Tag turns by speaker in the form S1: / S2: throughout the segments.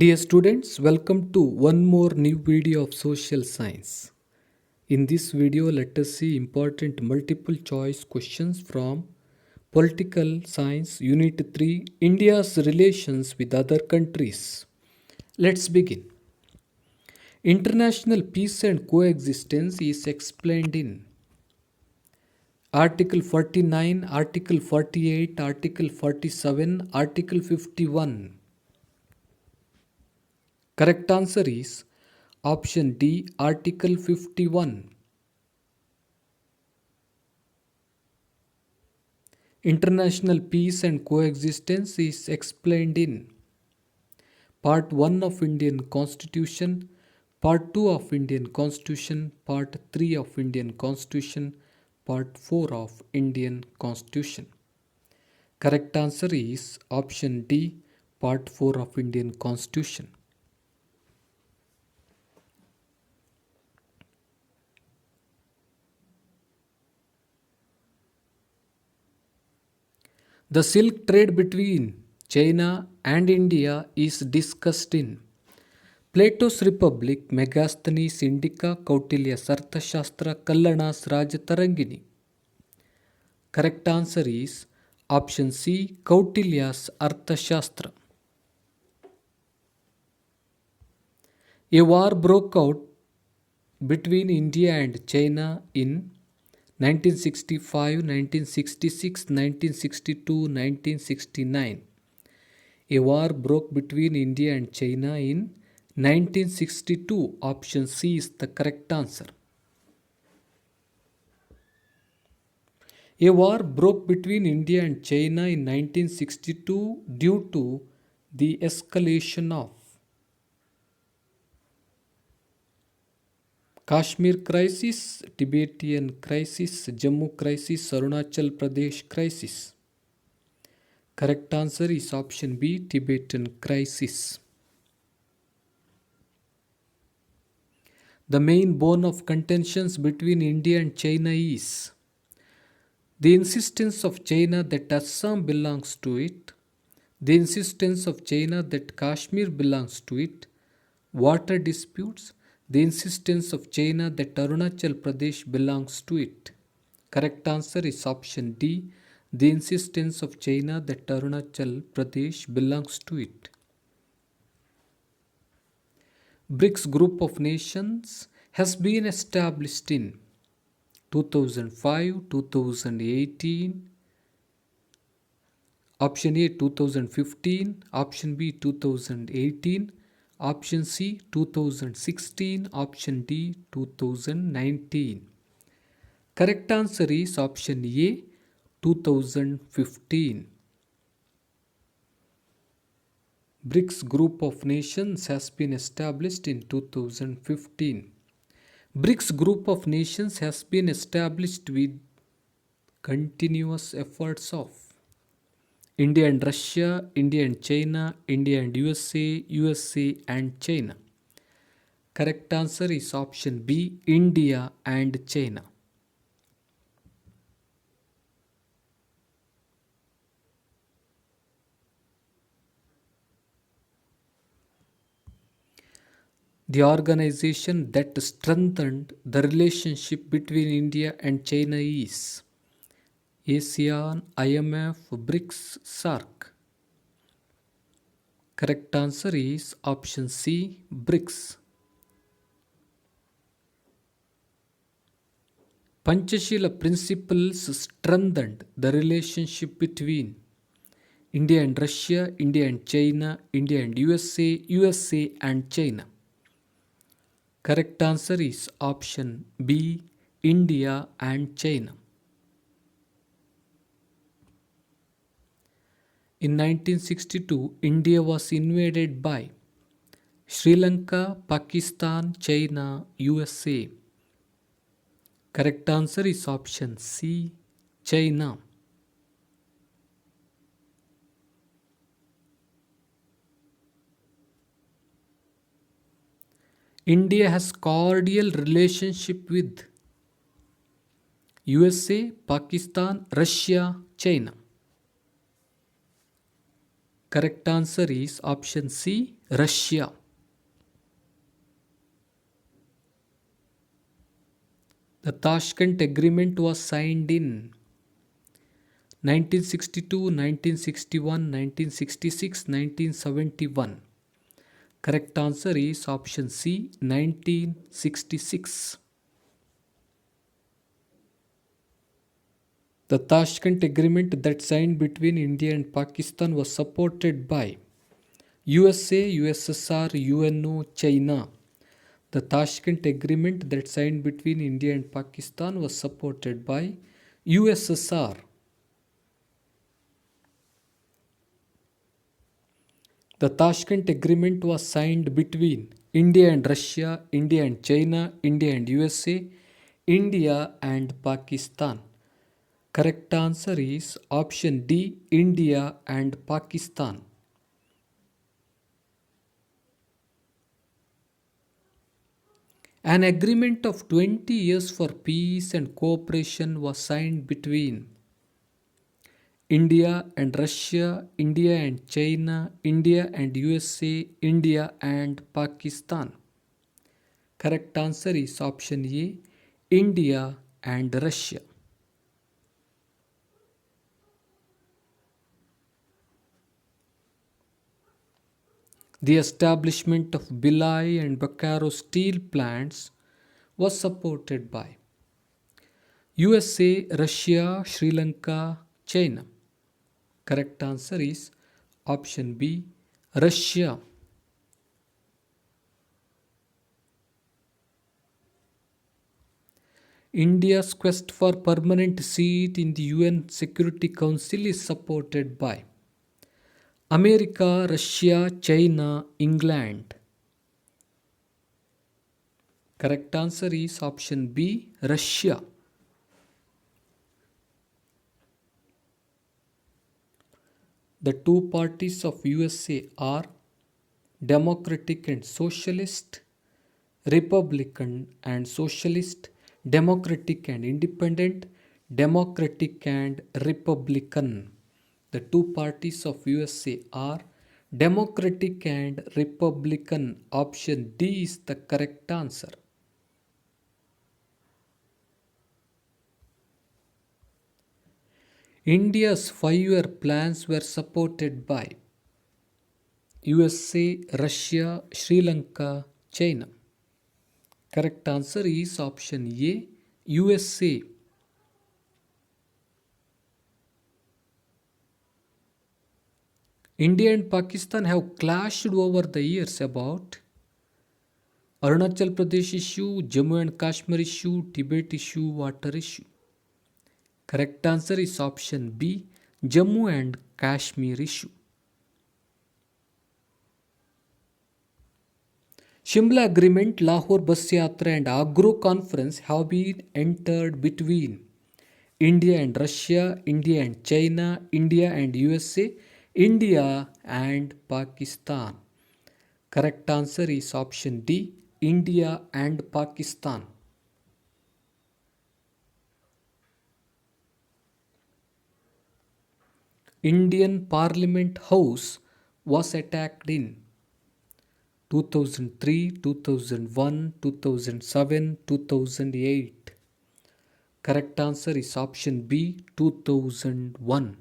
S1: Dear students, welcome to one more new video of social science. In this video, let us see important multiple choice questions from Political Science Unit 3, India's relations with other countries. Let's begin. International peace and coexistence is explained in Article 49, Article 48, Article 47, Article 51. Correct answer is option D, Article 51. International peace and coexistence is explained in Part 1 of Indian Constitution, Part 2 of Indian Constitution, Part 3 of Indian Constitution, Part 4 of Indian Constitution. Correct answer is option D, Part 4 of Indian Constitution. The silk trade between China and India is discussed in Plato's Republic, Megasthenes Indica, Kautilya's Arthashastra, Kallana's Rajatarangini. Correct answer is option C, Kautilya's Arthashastra. A war broke out between India and China in 1965, 1966, 1962, 1969. A war broke between India and China in 1962. Option C is the correct answer. A war broke between India and China in 1962 due to the escalation of Kashmir crisis, Tibetan crisis, Jammu crisis, Arunachal Pradesh crisis. Correct answer is option B, Tibetan crisis. The main bone of contentions between India and China is the insistence of China that Assam belongs to it, the insistence of China that Kashmir belongs to it, water disputes, the insistence of China that Arunachal Pradesh belongs to it. Correct answer is option D, the insistence of China that Arunachal Pradesh belongs to it. BRICS group of nations has been established in 2005, 2018, option A 2015, option B 2018, option C 2016, option D 2019. Correct answer is option A 2015. BRICS group of nations has been established in 2015. BRICS group of nations has been established with continuous efforts of India and Russia, India and China, India and USA, USA and China. Correct answer is option B, India and China. The organization that strengthened the relationship between India and China is ASEAN, IMF, BRICS, SAARC. Correct answer is option C, BRICS. Panchashila principles strengthened the relationship between India and Russia, India and China, India and USA, USA and China. Correct answer is option B, India and China. In 1962, India was invaded by Sri Lanka, Pakistan, China, USA. Correct answer is option C, China. India has cordial relationship with USA, Pakistan, Russia, China. Correct answer is option C, Russia. The Tashkent Agreement was signed in 1962, 1961, 1966, 1971. Correct answer is option C, 1966. The Tashkent Agreement that signed between India and Pakistan was supported by USA, USSR, UNO, China. The Tashkent Agreement that signed between India and Pakistan was supported by USSR. The Tashkent Agreement was signed between India and Russia, India and China, India and USA, India and Pakistan. Correct answer is option D, India and Pakistan. An agreement of 20 years for peace and cooperation was signed between India and Russia, India and China, India and USA, India and Pakistan. Correct answer is option A, India and Russia. The establishment of Bhilai and Bokaro steel plants was supported by USA, Russia, Sri Lanka, China. Correct answer is option B, Russia. India's quest for permanent seat in the UN Security Council is supported by America, Russia, China, England. Correct answer is option B, Russia. The two parties of USA are Democratic and Socialist, Republican and Socialist, Democratic and Independent, Democratic and Republican. The two parties of USA are Democratic and Republican. Option D is the correct answer. India's 5-year plans were supported by USA, Russia, Sri Lanka, China. Correct answer is option A, USA. India and Pakistan have clashed over the years about Arunachal Pradesh issue, Jammu and Kashmir issue, Tibet issue, water issue. Correct answer is option B, Jammu and Kashmir issue. Shimla Agreement, Lahore Bus Yatra and Agro Conference have been entered between India and Russia, India and China, India and USA, India and Pakistan. Correct answer is option D, India and Pakistan. Indian Parliament House was attacked in 2003, 2001, 2007, 2008. Correct answer is option B, 2001.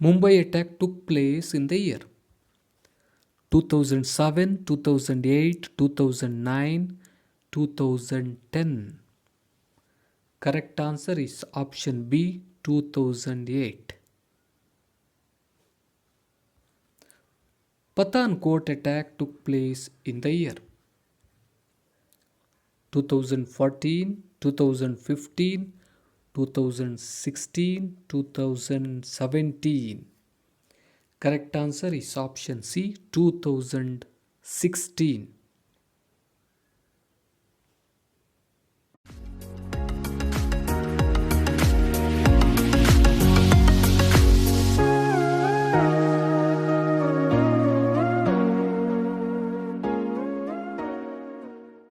S1: Mumbai attack took place in the year 2007, 2008, 2009, 2010. Correct answer is option B, 2008. Pathankot attack took place in the year 2014, 2015, 2016, 2017. Correct answer is option C, 2016.